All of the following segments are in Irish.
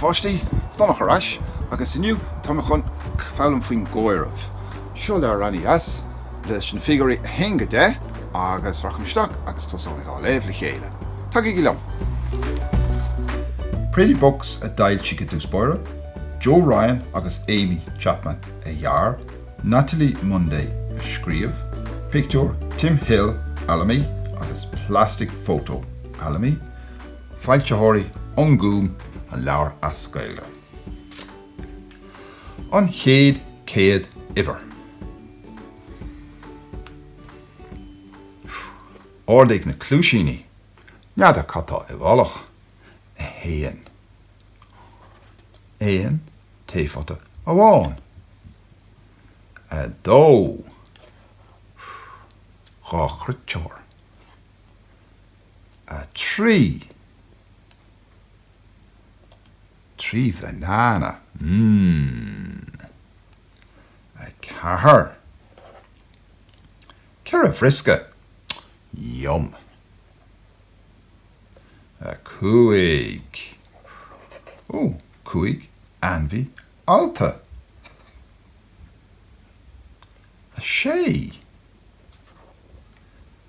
páistí, Donach arás, agus inniu tá me chun fálam faoin gcomhaireamh. Seo le rannaí as, leis an figurí hénga de, agus rachamisteach agus tosáid á léamh le chéile. Tacaíocht liom. Pretty Books a dailtí go dús bóire, Joe Ryan agus Amy Chapman a dhear, Natalie Munday a scríomh, picture Tim Hill ainmhí agus plastic photo ainmhí, Foilsitheoir ongúm an leabhar as Gaeilge. An chéad céad uimhir. Cuardaigh na cluaisíní, neada cattá I bhálach, a héan. Éan taobhfata amháin. A dó. Dhá chruiteoir. A trí. Trí bhanana. A ceithre. Ceithre bhrisca. Yum. A cuaig. Oh, cuaig, ainmhí, alta. A sé.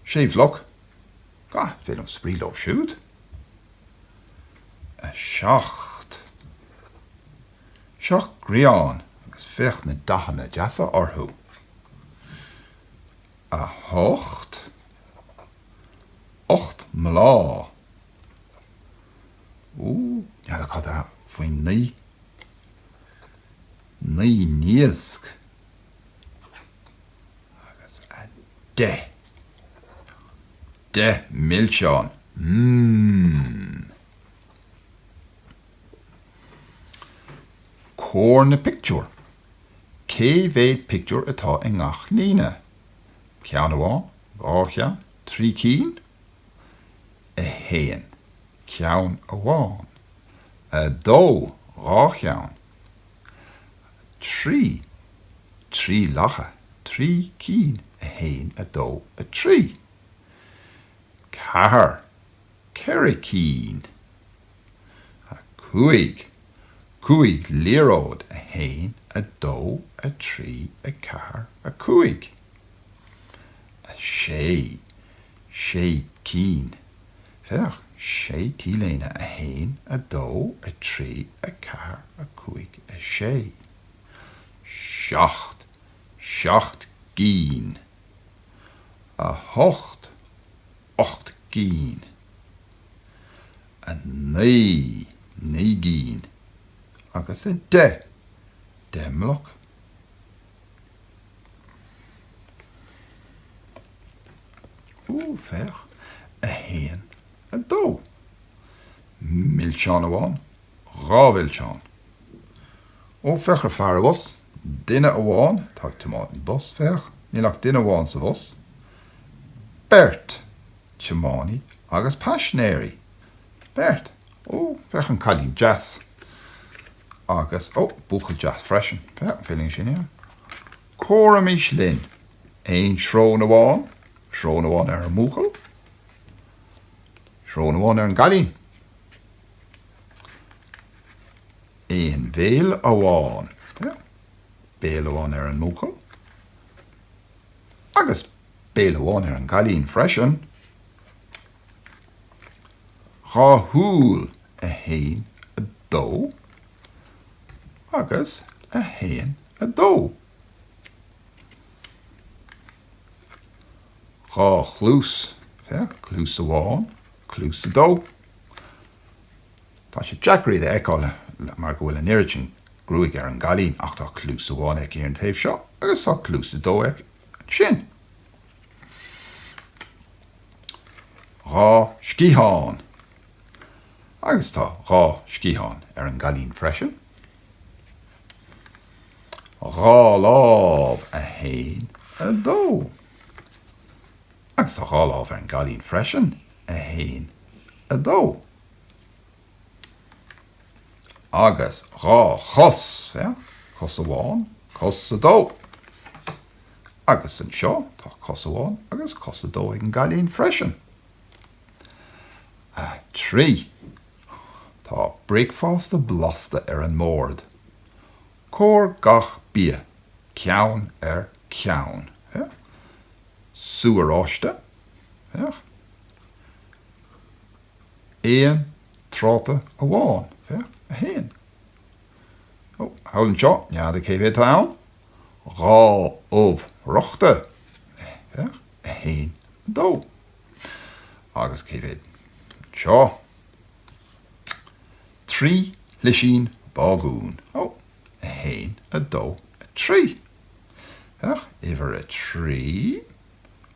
Sé bhlog. Ga, bhfuil an spraoi lo siúd. A seacht. Seacht grián, agus fecht na dathannach deasa orthú. A hocht. Ocht mlá. Neada cattá faoin ní. Ní níosc. Agus a de. De millseán. Cór na picture. Cé bhéad picture atá I ngach líne. Ceann amháin, bhácheann, trí cín. A héan, ceann amháin. A dó, rácheann. Trí, trí lacha, trí cín. A héan, a dó, a trí. Ceithre, ceithre cín. A cuaig, cuaig léaróid. A héan, a dó, a trí, a ceithre, a cuaig. A sé, sé cín. Feach, sé tíléine. A héan, a dó, a trí, a ceithre, a cuaig, a sé. Seacht, seacht cín. A hocht, ocht cín. A ní, ní cín. Agus a de, demlach. Feach, a héan, a dó. Millseán amháin, rámhillseán. Feach ar fear bhos, duine amháin, tá tomátin bus feach, nílach duine amháin sa bhos. Bert, tiománaí agus paisnéirí. Bert, feach an cailín jazz. Agus, buchail jazz freisin. Feach feeling sin here. Córa mis linn, ein shrón amháin. Shrón amháin ar an múchail. Shrón amháin ar an galín. Ein bhéal amháin. Béal amháin ar an múchail. Agus béal amháin ar an galín freisin. Ráthúil a héan a dó. Agus a héan a dó. Rá chlús, clús amháin, clús a dó. Tá sé Jackerí de eáil mar go bhfuil an iiritin grúig ar an galín ach tá clús amháin ag ar an taobh seo, agus tá clús a dó ag sin. Rá scíthán. Agus tá rá scíthán ar an galín freisin. Rá lámh a héan a dó. Agus tá rá lámh ar an galín freisin a héan a dó. Agus rá chos, chos amháin, chos a dó. Agus an seo tá chos amháin agus chos a dó ag an galín freisin. A trí. Tá breicfásta blasta an mórd. Cór gach bia, ceann ceann. Suaráiste. Éan tráta a bháin. A héin. Howlann seo, nead a céimhé tá ann. Rá uimhreacha. A héin a dó. Agus céimhé seo. Trí léisín bágún. A héin a dó a trí. Iver a trí.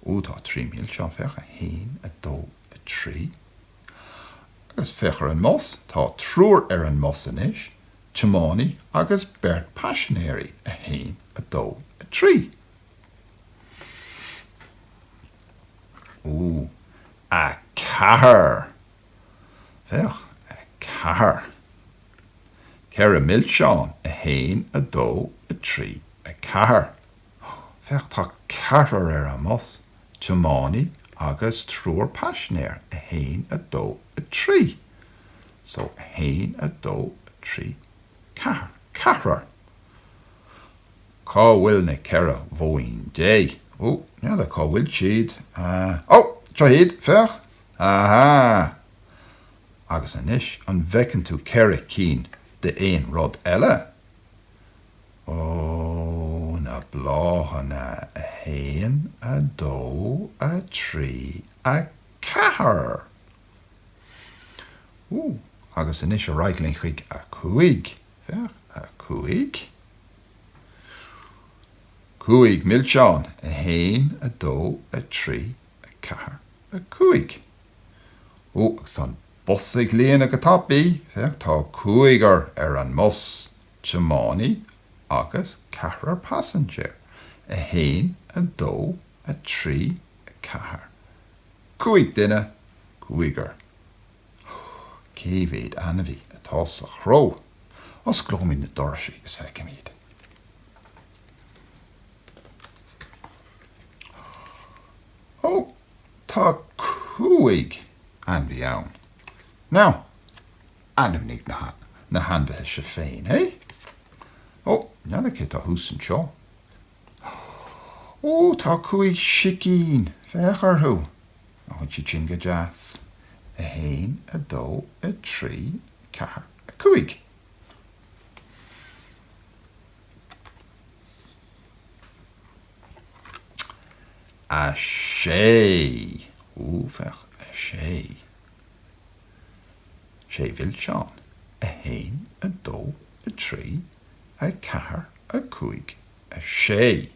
Tá 3,000 seán a héin a dó a trí. Agus fechar an mos, tá trúr an mos inis, tiománaí agus bert passionéirí a héin a dó a trí. A ceithre. A ceithre. Ceir a mil seán a héin a dó a trí a ceithre. Tá ceithre an mos, tiománaí agus trúr passionéir a héin a dó a trí. So a héin a dó a trí ceithre. Ceithre. Cá bhfuil na ceithre bhóín dé. Nead a cá bhfuil siad. Chéad, fech. Aha. Agus inis an bhecinn tú ceithre cín de éon rud eile. Na bláhanna a héin a dó a trí a ceithre. Agus inis a reitlinn chuig a cúig. A cúig. Cúig mil seán a héin a dó a trí a ceithre a cúig. Agus tá bosaigh léana go tapí. Tá cúigar an mos, tiománaí agus ceithre passenger. A héin a dó a trí a ceithre. Cúig duine, cúigar. Céimhéad ainmhí atá sa chró. Os glóimín na doirse agus feicimíad. Tá cúig ainmhí ann. Now, ainmhí na hanmhithe se féin, nead a cé tá húsan seo. Tá cúig sicín, fecharthú. Chuid si sin go deas. A héin a dó a trí ceithre a cúig. A sé. Fech a sé. Sé bhil seán. A héin a dó a trí a ceithre a cúig. A sé.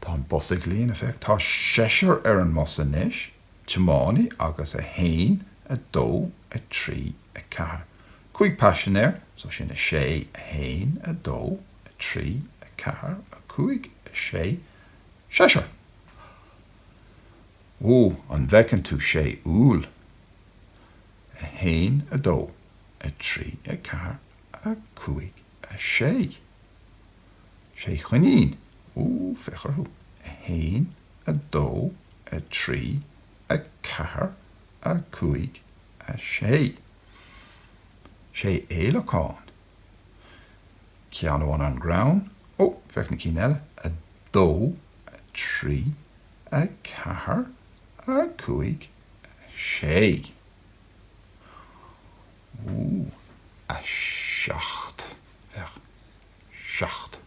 Tá an bosaigh léana fech. Tá séisiir an mos inis, tiománaí agus a héin a dó a trí a ceithre. Cúig passionéir, so sin a sé a héin a dó a trí a ceithre a cúig a sé séisiir. An bhecinn tú sé úl. A héin a dó a trí a ceithre a cúig a sé. Sé chuinín. Fecharthú. A héin a dó a trí a ceithre a cúig a sé. Sé éilocáin. Ceann an grán. Fech na cín eile. A dó a trí a ceithre a cúig a sé. A seacht. Seacht.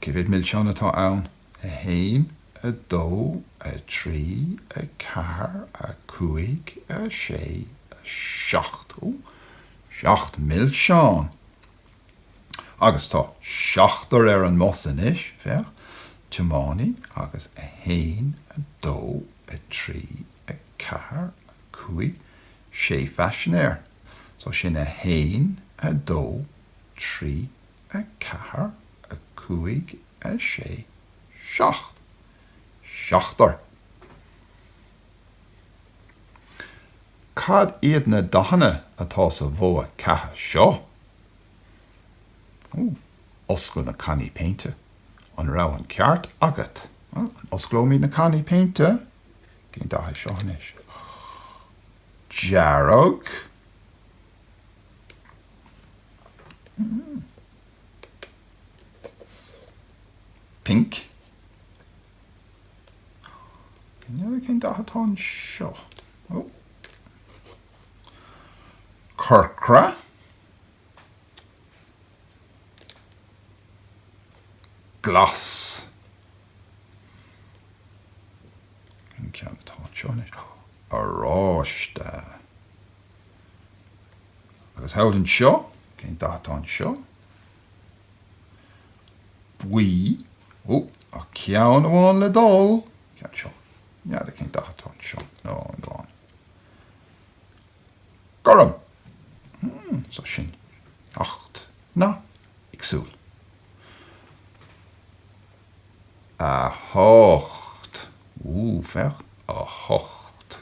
Cibhid mil seán atá ann. A héin a dó a trí a ceithre a cúig a sé a seacht. Seacht mil seán. Agus tá seachtar an mos inis, tiománaí agus a héin a dó a trí a ceithre a cúig sé passionéir. So sin a héin a dó trí a ceithre a cúig a sé seacht. Seachtar. Cad iad na dathannach atá sa bhó a ceatha seo? Oscail na cannaí peinte. An rá an ceart agat. An osclóimí na cannaí peinte. Cén datha seo inis. Jarog. Pink. Can you dathannach seo? Oh. Curcra. Glas. Can you dathannach on it? Aráiste. Agus howlin seo. Can you dathannach seo? Bhóín. Oh, a ceann amháin le dul. Ceann seo. Yeah, they can't dathannach seo. No, go on. Gorum. So sin. Acht. Na. Igsúil. A hocht. Fair. A hocht.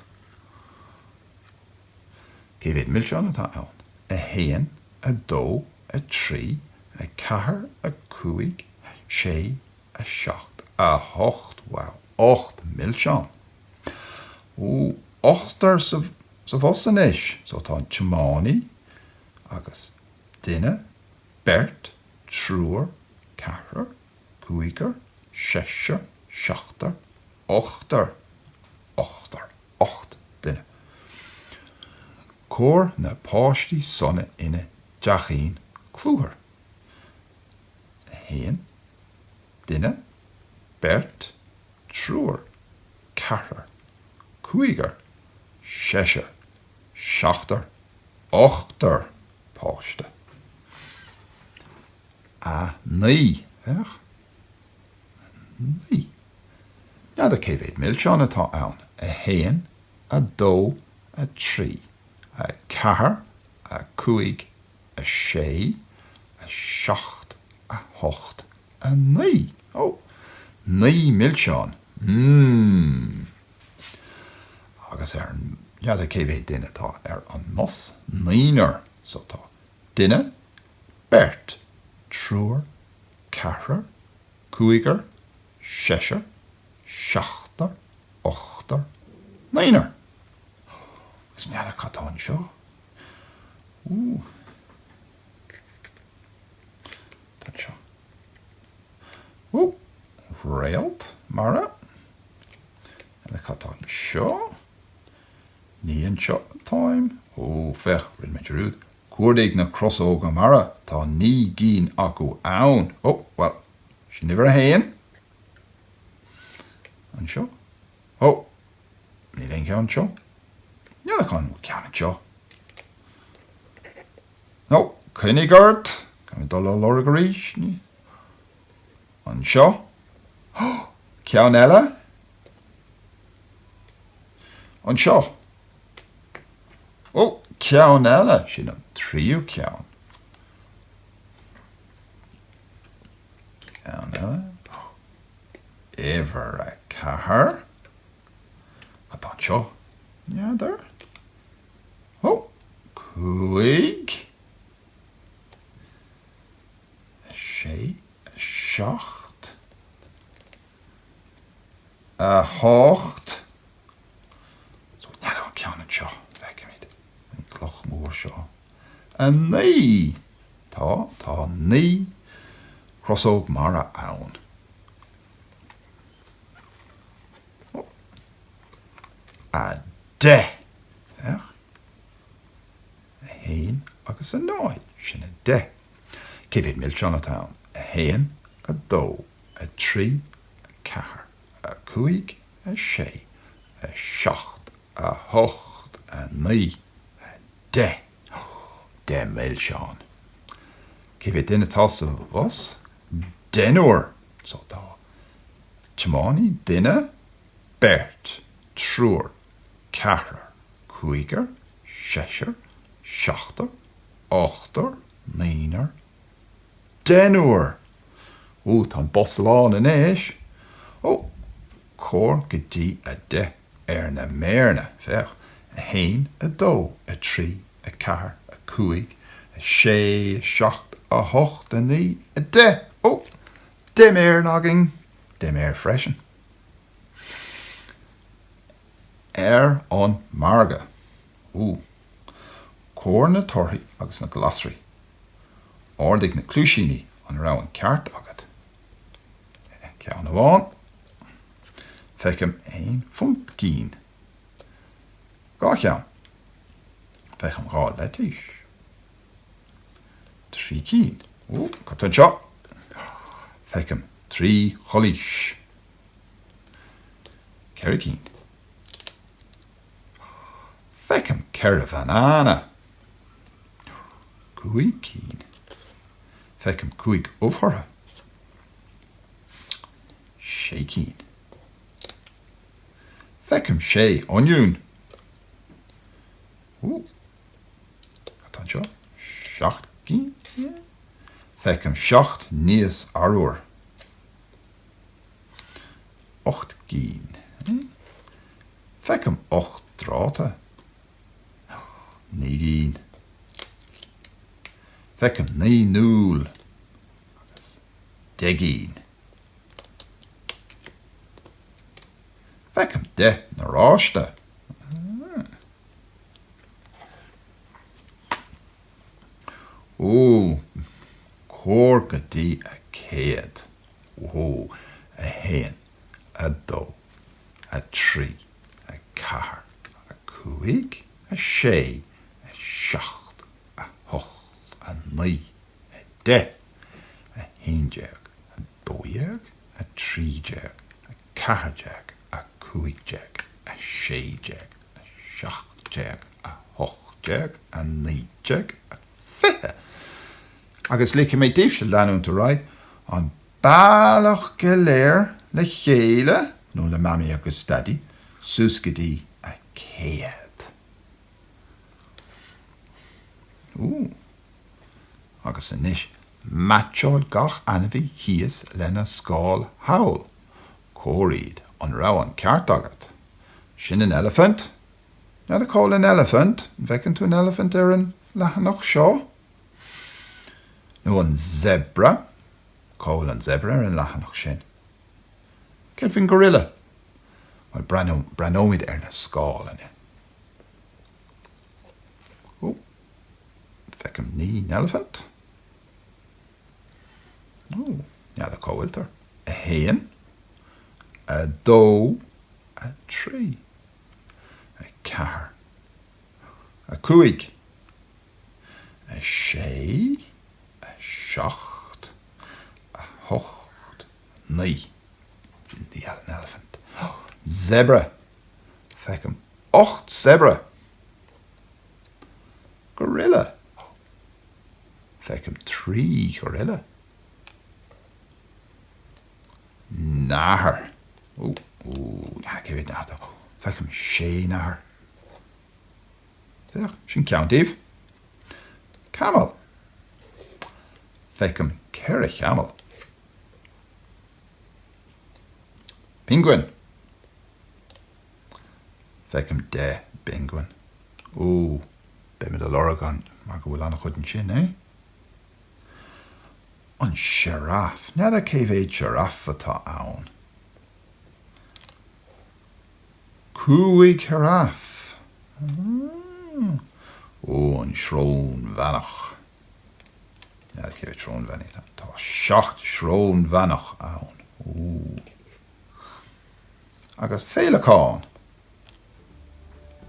Céad mil seo atá ann. A héan, a dó, a trí, a ceithre, a cúig, sé, a seacht. A hocht. Wow. 8 mil seo. Ochtar sa bhosan is. So tá tiománaí agus duine, beirt, trúr, ceithre, cúigear, seisir, seachtar, ochtar. Ochtar. 8 duine. Cór na páistí sonna ina deachín clúthar. Héan, duine, beirt, trúr, ceithre, cúigear, seisir, seachtar, ochtar páiste. A naoi. Naoi. Neadar céad mil seo atá ann. A héan, a dó, a trí, a ceithre, a cúig, a sé, a seacht, a hocht, a naoi. Oh, 9 mil seo. Agus neadar céad duine tá an mos. 9. So tá duine, beirt, trúr, ceithre, cúigear, seisir, seachtar, ochtar, 9. Agus neadar catáin seo. Tá seo. Réalt, mara. And catáin seo. Níon seo time. Fech, rin me drúd. Cuardaigh na crosóga mara. Tá ní gín acu ann. Well, she never a héan. An seo. Ní léon ceann seo. Neadar chun ceann seo. No, Cuinigart. Can we dul lora go ríis? An seo. Ceann eile. An seo. Ceann eile. Sin an tríú ceann. Ceann eile. Uimhreacha. Atá seo. Neadar. Cúig. Sé. Seacht. A hocht. So neadar ceann an seo. Cloch mór seo. A naoi. Tá naoi crosóg mara ann. A de. A héan agus a náid. Sin a de. Céad mil seo atá ann. A héan, a dó, a trí, a ceithre, a cúig, a sé, a seacht, a hocht, a naoi. De. 10 mil seo. Céad duine tá sa bhos. Denúir. So tá tiománaí, duine, beirt, trúr, ceithre, cúigear, seisir, seachtar, ochtar, 9. Denúir. Tá bosláán in éis. Cór go dtí a de na méarna. Fech. A héan, a dó, a trí, a ceithre, a cúig, a sé, a seacht, a hocht, a naoi, a de. De méar nágin, de méar freisin. An marga. Cór na torthaí agus na glasraí. Cuardaigh na cluaisíní an rá an ceart agat. Ceann amháin. Feicim ein pumpkin. Gá ceann. Feicim gá leis. 3 cín. Catán seo. Feicim 3 cholís. Ceithre cín. Feicim ceithre banana. 5 cín. Feicim 5 uimhreacha. 6 cín. Feicim 6 oniún. Catán seo. 7 cín. Feicim 7 níos arúr. 8 cín. Feicim 8 dráta. 9 cín. Feicim 9 núl. 10 cín. Feicim 10 na ráiste. Cór go dtí a chéad. A héan, a dó, a trí, a ceathair, a 5, a 6, a 7, a 8, a 9, a 10, a 11, a 12, a 13, a 14, a 15, a 16, a 17, a 18, a 19, a 20. Agus líka mé díobh se leanúnta ráid an bailach go léir le chéile nó le mami agus daddy sús go dtí a chéad. Agus inis matseáil gach ainmhí híos lena scáil hawl. Cóiríd an rá an ceart agat. Sin an elephant. Now they call an elephant. Bhecinn tú an elephant ar an leathanach seo. No an zebra. Call an zebra ar an leathanach sin. Ceithre gorilla. Well, branóid ar na scáil inne. Feicim ní an elephant. Now they call it a héan, a dó, a trí, a ceathair, a 5, a 6, a 7, a 8, 9. The elephant. Zebra. Feicim 8 zebra. Gorilla. Feicim 3 gorilla. Nahar. Give it nahar. Feicim 6 nahar. Sin ceantaobh. Camel. Feicim 4 camel. Penguin. Feicim 10 penguin. Be mid a lorgan, mar go bhfuil anna chud an sin, eh? An giraffe. Neither céimh é giraffe atá ann. 5 giraffe. An shrón bhanach. Neither céimh shrón bhanach. Tá 7 shrón bhanach ann. Agus féilacháin.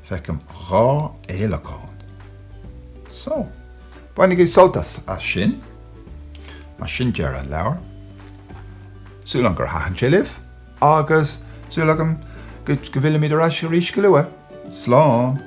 Feicim 2 éilacháin. So, buinnig is soltas a sin. Má sin dear an leabhar. Súlan gur haithan sé libh. Agus súlagam go bhfuil míad arás go rís go luath. Slán.